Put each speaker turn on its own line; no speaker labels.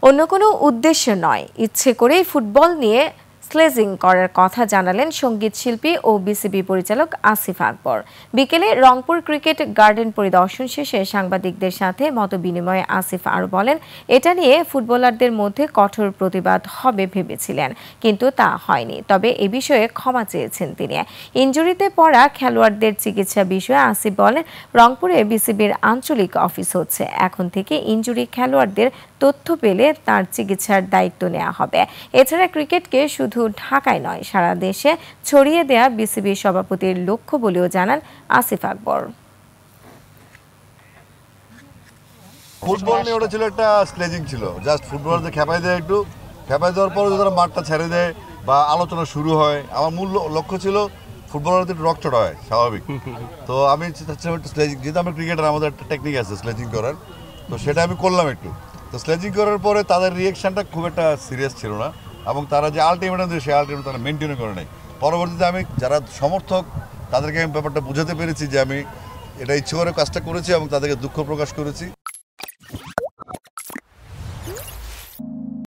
অন্য কোনো উদ্দেশ্য নয়, ইচ্ছে করেই ফুটবল নিয়ে স্লেজিং করার কথা জানালেন সঙ্গীত শিল্পী ও বিসিবি পরিচালক আসিফ আকবর। বিকেলে রংপুর ক্রিকেট গার্ডেন পরিদর্শন শেষে সাংবাদিকদের সাথে মতবিনিময়ে আসিফ আরও বলেন, এটা নিয়ে ফুটবলারদের মধ্যে কঠোর প্রতিবাদ হবে ভেবেছিলেন, কিন্তু তা হয়নি। তবে এ বিষয়ে ক্ষমা চেয়েছেন তিনি। ইনজুরিতে পড়া খেলোয়াড়দের চিকিৎসা বিষয়ে আসিফ বলেন, রংপুরে বিসিবির আঞ্চলিক অফিস হচ্ছে, এখন থেকে ইনজুরি খেলোয়াড়দের তথ্য পেলে তার চিকিৎসার দায়িত্ব নেওয়া হবে। এছাড়া ক্রিকেটকে শুধু ঢাকায় নয়, সারা দেশে ছড়িয়ে দেয়া বিসিবির সভাপতির লক্ষ্য বলেও জানান আসিফ আকবর।
ফুটবল নিয়ে ওটা ছিল একটা স্লেজিং ছিল, জাস্ট ফুটবলারদের খেপাই দেয়, একটু খেপাই দেওয়ার পরে যদি মাঠটা ছেড়ে দেয় বা আলোচনা শুরু হয়। আমার মূল লক্ষ্য ছিল ফুটবলারদের একটু রকচটা হয়, স্বাভাবিক। তো আমি চাচ্ছিলাম একটু স্লেজিং, যেহেতু আমরা ক্রিকেটার, আমাদের একটা টেকনিক আছে স্লেজিং করার, তো সেটা আমি করলাম একটু। তো স্লেজিং করার পরে তাদের রিয়েকশনটা খুব একটা সিরিয়াস ছিল না, এবং তারা যে আলটিমেটাম দিয়ে সেই আলটিমেটাম তারা মেনটেনও করে নেয়। পরবর্তীতে আমি যারা সমর্থক তাদেরকে আমি ব্যাপারটা বোঝাতে পেরেছি যে আমি এটা ইচ্ছে করে কাজটা করেছি এবং তাদেরকে দুঃখ প্রকাশ করেছি।